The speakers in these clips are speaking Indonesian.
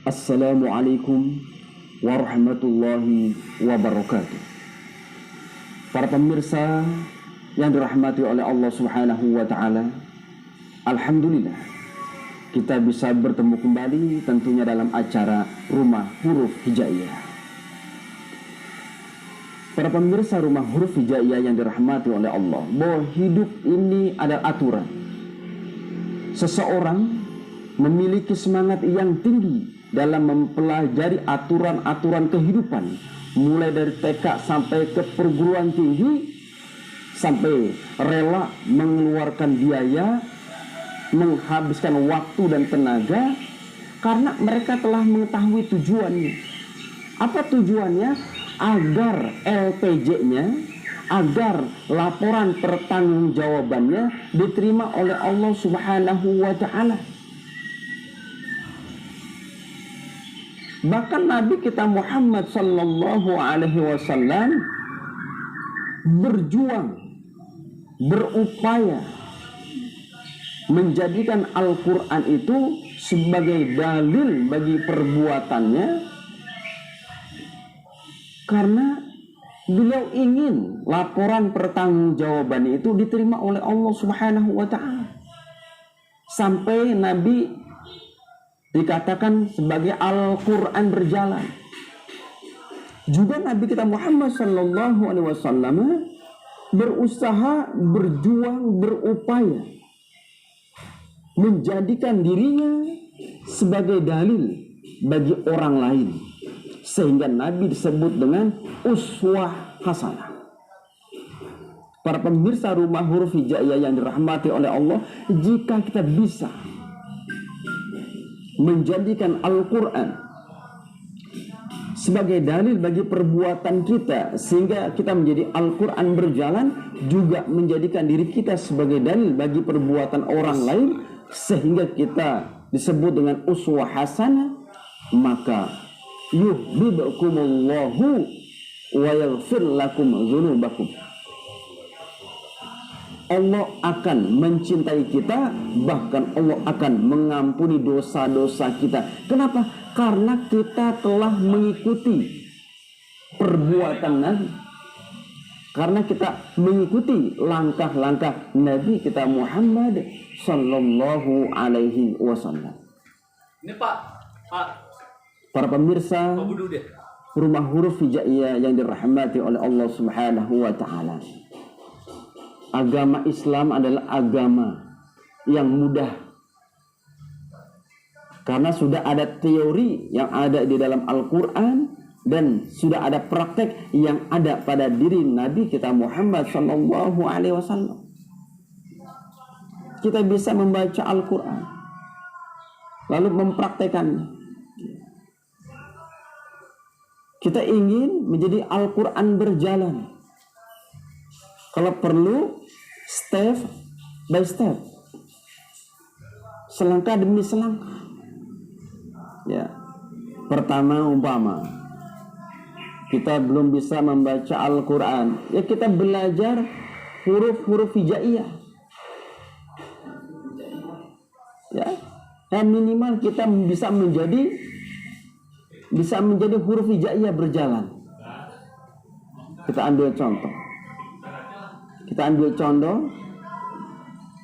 Assalamualaikum warahmatullahi wabarakatuh. Para pemirsa yang dirahmati oleh Allah Subhanahu wa taala, alhamdulillah kita bisa bertemu kembali tentunya dalam acara Rumah Huruf Hijaiyah. Para pemirsa Rumah Huruf Hijaiyah yang dirahmati oleh Allah, bahwa hidup ini adalah aturan. Seseorang memiliki semangat yang tinggi dalam mempelajari aturan-aturan kehidupan, mulai dari TK sampai ke perguruan tinggi, sampai rela mengeluarkan biaya, menghabiskan waktu dan tenaga, karena mereka telah mengetahui tujuannya. Apa tujuannya? Agar LPJ-nya, agar laporan pertanggungjawabannya diterima oleh Allah Subhanahu wa taala. Bahkan Nabi kita Muhammad sallallahu alaihi wasallam berjuang, berupaya menjadikan Al-Quran itu sebagai dalil bagi perbuatannya, karena beliau ingin laporan pertanggungjawaban itu diterima oleh Allah Subhanahu wa taala. Sampai Nabi dikatakan sebagai Al-Quran berjalan. Juga Nabi kita Muhammad sallallahu alaihi wasallam berusaha, berjuang, berupaya menjadikan dirinya sebagai dalil bagi orang lain, sehingga Nabi disebut dengan uswah hasanah. Para pemirsa Rumah Huruf Hijaiyah yang dirahmati oleh Allah, jika kita bisa menjadikan Al-Quran sebagai dalil bagi perbuatan kita, sehingga kita menjadi Al-Quran berjalan, juga menjadikan diri kita sebagai dalil bagi perbuatan orang lain, sehingga kita disebut dengan uswah hasanah, maka yuhibbukumullahu wa yaghfir lakum dzunubakum. Allah akan mencintai kita, bahkan Allah akan mengampuni dosa-dosa kita. Kenapa? Karena kita telah mengikuti perbuatan Nabi. Karena kita mengikuti langkah-langkah Nabi kita Muhammad sallallahu alaihi wasallam. Ini Pak. Para pemirsa Rumah Huruf Hijaiyah yang dirahmati oleh Allah Subhanahu wa taala, agama Islam adalah agama yang mudah, karena sudah ada teori yang ada di dalam Al-Quran, dan sudah ada praktek yang ada pada diri Nabi kita Muhammad sallallahu alaihi wasallam. Kita bisa membaca Al-Quran lalu mempraktekannya. Kita ingin menjadi Al-Quran berjalan, kalau perlu step by step, selangkah demi selangkah. Ya, pertama umpama kita belum bisa membaca Al-Quran, ya kita belajar huruf-huruf hijaiyah. Ya, minimal kita bisa menjadi huruf hijaiyah berjalan. Kita ambil contoh. Kita ambil contoh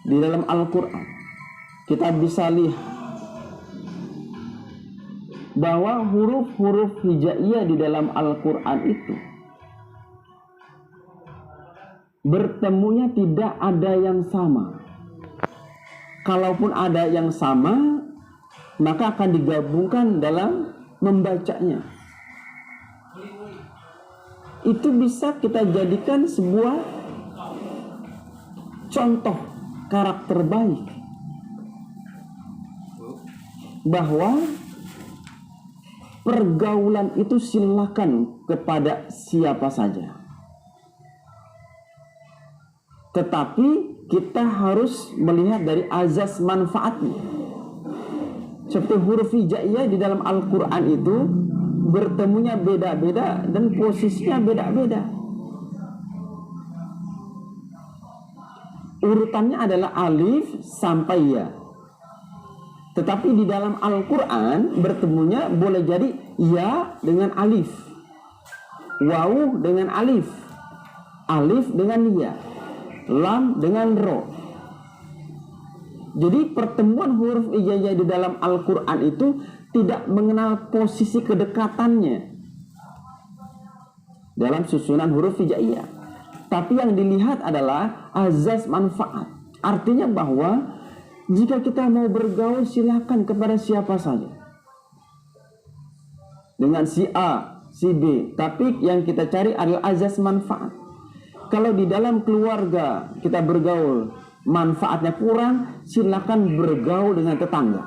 di dalam Al-Quran. Kita bisa lihat bahwa huruf-huruf hijaiyah di dalam Al-Quran itu bertemunya tidak ada yang sama. Kalaupun ada yang sama, maka akan digabungkan dalam membacanya. Itu bisa kita jadikan sebuah contoh karakter baik, bahwa pergaulan itu silakan kepada siapa saja, tetapi kita harus melihat dari azas manfaatnya. Seperti huruf hijaiyah di dalam Al-Quran itu bertemunya beda-beda dan posisinya beda-beda. Urutannya adalah alif sampai ya. Tetapi di dalam Al-Quran bertemunya boleh jadi ya dengan alif, waw dengan alif, alif dengan ya, lam dengan ro. Jadi pertemuan huruf hijaiyah di dalam Al-Quran itu tidak mengenal posisi kedekatannya dalam susunan huruf hijaiyah. Tapi yang dilihat adalah azas manfaat. Artinya bahwa jika kita mau bergaul silakan kepada siapa saja. Dengan si A, si B. Tapi yang kita cari adalah azas manfaat. Kalau di dalam keluarga kita bergaul, manfaatnya kurang, silakan bergaul dengan tetangga.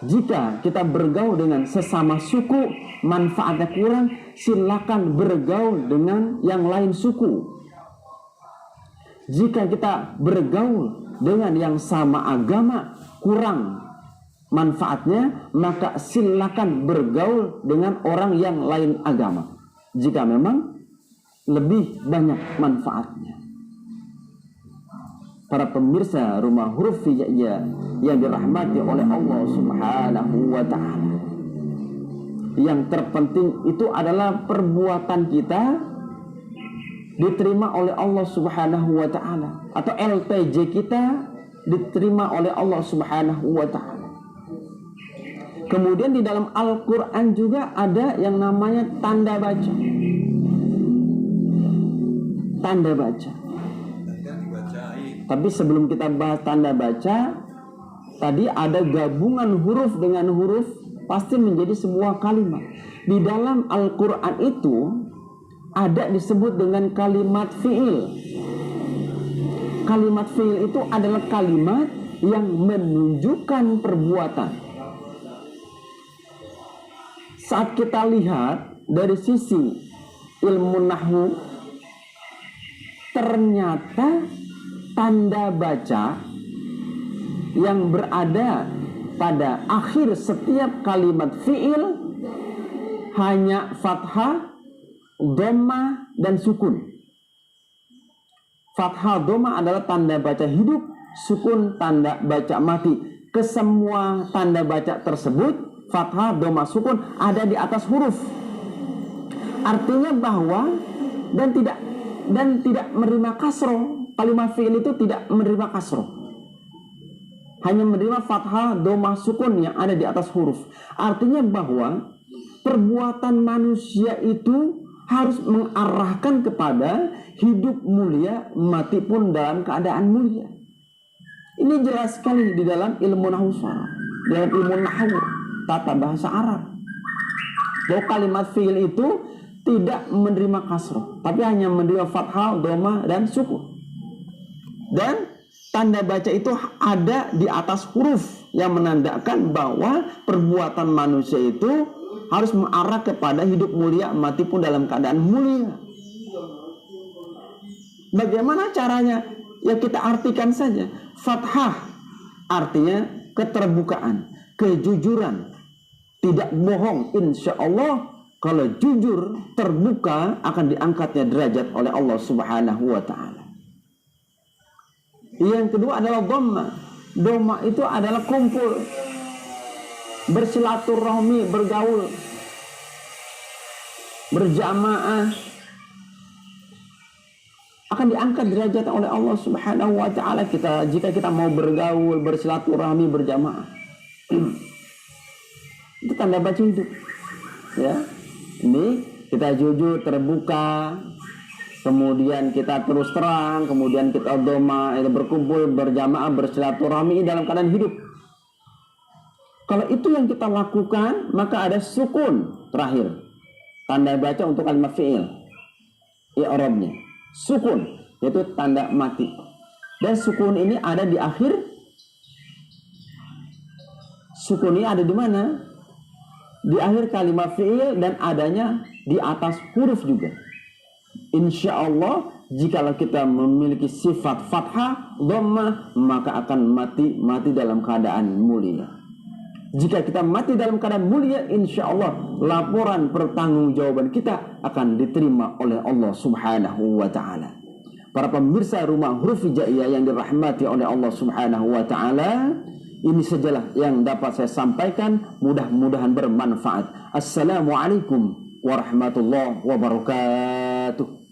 Jika kita bergaul dengan sesama suku, manfaatnya kurang, silakan bergaul dengan yang lain suku. Jika kita bergaul dengan yang sama agama, kurang manfaatnya, maka silakan bergaul dengan orang yang lain agama. Jika memang lebih banyak manfaatnya. Para pemirsa rumah huruf hijaiyah yang dirahmati oleh Allah Subhanahu wa ta'ala, yang terpenting itu adalah perbuatan kita diterima oleh Allah Subhanahu wa ta'ala, atau LPJ kita diterima oleh Allah Subhanahu wa ta'ala. Kemudian di dalam Al-Quran juga ada yang namanya tanda baca. Tanda baca. Tapi sebelum kita bahas tanda baca, tadi ada gabungan huruf dengan huruf pasti menjadi sebuah kalimat. Di dalam Al-Quran itu ada disebut dengan kalimat fi'il. Kalimat fi'il itu adalah kalimat yang menunjukkan perbuatan. Saat kita lihat dari sisi ilmu nahwu, ternyata tanda baca yang berada pada akhir setiap kalimat fi'il hanya fathah, dhammah, dan sukun. Fathah, dhammah adalah tanda baca hidup, sukun tanda baca mati. Kesemua tanda baca tersebut, fathah, dhammah, sukun, ada di atas huruf. Artinya bahwa dan tidak menerima kasroh. Kalimat fi'il itu tidak menerima kasroh, hanya menerima fathah, dhammah, sukun yang ada di atas huruf. Artinya bahwa perbuatan manusia itu harus mengarahkan kepada hidup mulia, mati pun dalam keadaan mulia. Ini jelas sekali di dalam ilmu nahwu syarah, dalam ilmu nahwu tata bahasa Arab, bahwa kalimat fi'il itu tidak menerima kasroh, tapi hanya menerima fathah, dhammah, dan sukun. Dan tanda baca itu ada di atas huruf yang menandakan bahwa perbuatan manusia itu harus mengarah kepada hidup mulia, mati pun dalam keadaan mulia. Bagaimana caranya? Ya kita artikan saja. Fathah artinya keterbukaan, kejujuran, tidak bohong. Insya Allah kalau jujur, terbuka, akan diangkatnya derajat oleh Allah Subhanahu wa ta'ala. Yang kedua adalah dhammah. Dhammah itu adalah kumpul, bersilaturahmi, bergaul, berjamaah, akan diangkat derajat oleh Allah Subhanahu wa ta'ala jika kita mau bergaul, bersilaturahmi, berjamaah. Itu tanda baca hidup. Ya. Ini kita jujur, terbuka, kemudian kita terus terang, kemudian kita dhammah, berkumpul, berjamaah, bersilaturahmi dalam keadaan hidup. Kalau itu yang kita lakukan, maka ada sukun terakhir. Tanda baca untuk kalimat fi'il. I'rabnya. Sukun, yaitu tanda mati. Dan sukun ini ada di akhir. Sukun ini ada di mana? Di akhir kalimat fi'il dan adanya di atas huruf juga. Insya Allah, jikalau kita memiliki sifat fathah, dhammah, maka akan mati dalam keadaan mulia. Jika kita mati dalam keadaan mulia, insya Allah laporan pertanggungjawaban kita akan diterima oleh Allah Subhanahu wa ta'ala. Para pemirsa rumah huruf hijaiyah yang dirahmati oleh Allah Subhanahu wa taala, ini sajalah yang dapat saya sampaikan, mudah-mudahan bermanfaat. Assalamualaikum warahmatullahi wabarakatuh.